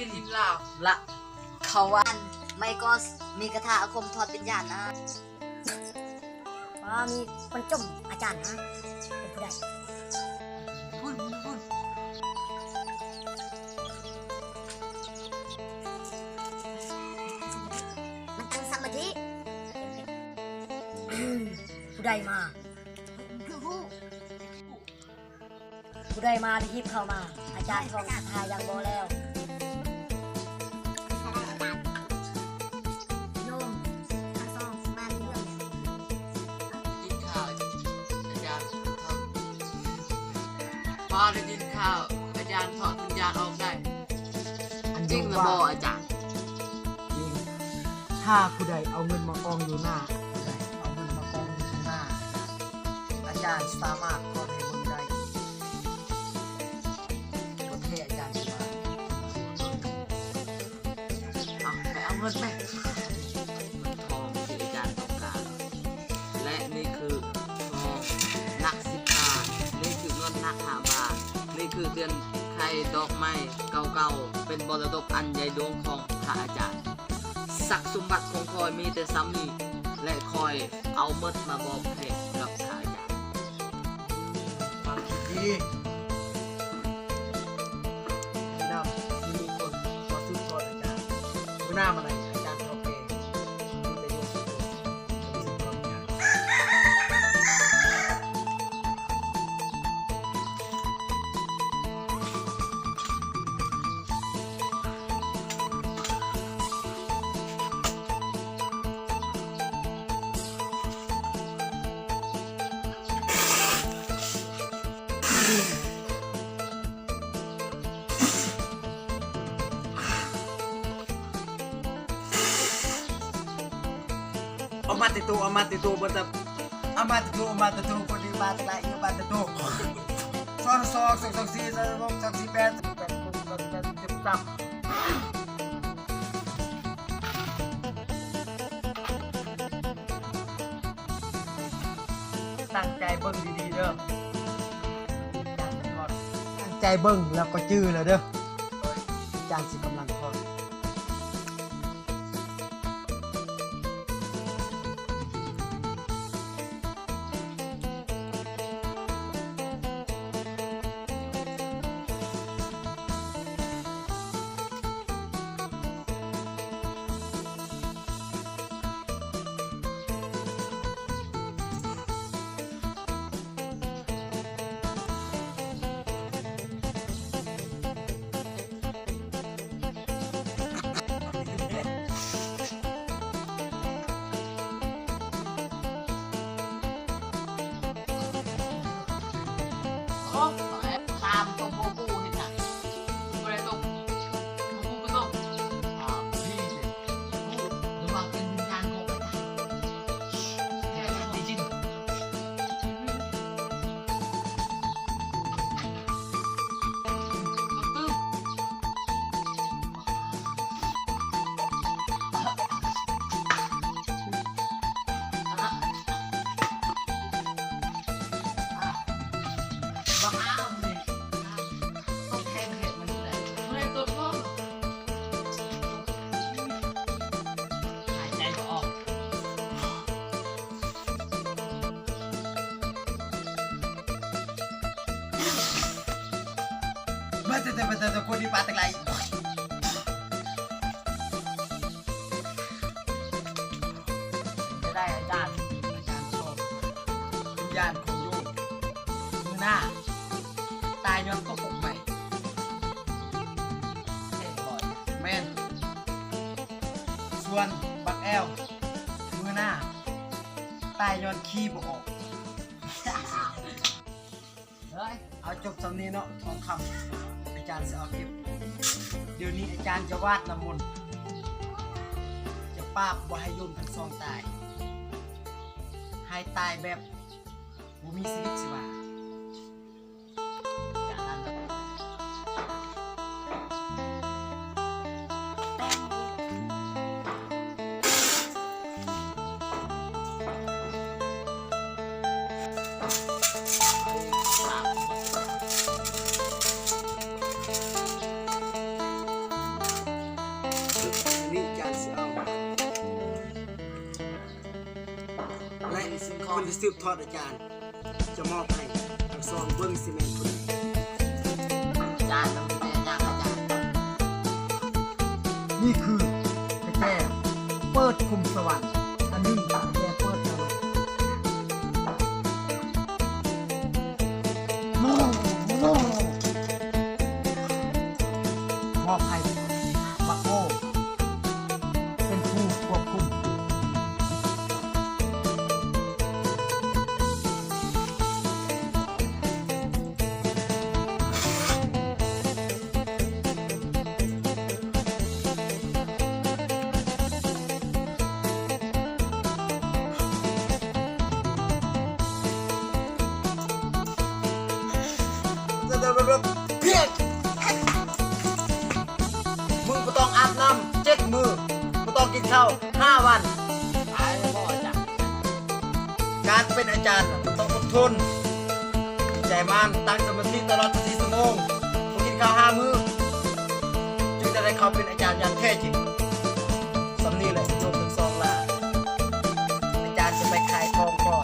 นลาวละเขาวันไม่ก็มีกระทาอาคมทอดเป็นญาณนะมีคนจมอาจารย์นะเป็นผู้ใดพุ่นมันตั้งสมาธิผู้ใดมาผู้ใดมาที่เข้ามาอาจารย์ทองทายังโบแล้วโยมทั้งสองมาเรื่องกินข้าวอาจารย์ทอดพอได้กินข้าวอาจารย์ถอดวิญญาณออกได้จริงหรือบ่อาจารย์จริงถ้าผู้ใดเอาเงินมากองอยู่หน้าผู้ใดเอาเงินมากองอยู่หน้าอาจารย์สามารถทอดให้บุญได้ก็เทอาจารย์ว่าเอาเงินไปทองที่อาจารย์ต้องการและนี่คือทองหนัก10 บาทนี่คือเงินหนัก5 บาทนี่คือเทียนไข่ดอกไม้เก่าๆเป็นมรดกอันใหญ่หลวงของพระอาจารย์ศักดิ์สมบัติของคอยมีแต่ซ้ำนี้และคอยเอาเมิดมาบอกให้กับพระอาจารย์ความคิดดีไม่น่ามีคนมาซื้อทอดอาจารย์ไม่น่ามาไหนอาจารย์โอเคมีแต่โยมสุดจะมีสิ่งความอยากเอามาติดตัวบนตะเอามาติดตัวคนดีมาติดไรเอามาติดตัว2 4 ตั้งใจเบิ่งดีๆเด้อตั้งใจเบิ่งแล้วก็จื้อแล้วเด้ออาจารย์สิกำลังทอดตามตรงโมกูเห็นไหมอะไรตรงโมกูก็ต้องพี่หรือว่าเป็นวิญญาณของอาจารย์แค่ดีจริงตึ้งบ้าเลยต้องแทงเห็ดมันเลยไม่ตัวพ่อหายใจก็ออกมาแต่คนที่ปาตะไลจะได้อาจารย์ชอบวิญญาณของโยมมือหน้าตายย้อนก็ปกใหม่เท่บ่อย แม่นส่วนบักแอลมือหน้าตายย้อนขี้บ่ออก เฮ้ย เอาจบสำนี้เนาะทองคำอาจารย์จะเอาเก็บเดี๋ยวนี้อาจารย์จะวาดน้ำมนต์จะปราบบ่ให้โยมทั้งสองตายให้ตายแบบบ่มีชีวิตชีวา คนที่สืบทอดอาจารย์ จะมอบให้ทั้งสองเบิ้งซีเมนต์คน อาจารย์ต้องมีแต่อย่างอาจารย์ นี่คือกระแจเปิดคุมสวรรค์อันนี้กระแจเปิดนรกมอบให้บักโมเป็นผู้ควบคุม เพียงมึงก็ต้องอาบน้ำ7 มื้อมึงต้องกินข้าว5 วัน ตายแล้วพ่ออาจารย์ การเป็นอาจารย์น่ะมันต้องอดทนใจมันตั้งสมาธิตลอด24 ชั่วโมงมึงกินข้าว5 มื้อจึงจะได้เข้าเป็นอาจารย์อย่างแท้จริงสำนี้แหละโยมทั้งสองลาอาจารย์จะไปขายทองก่อน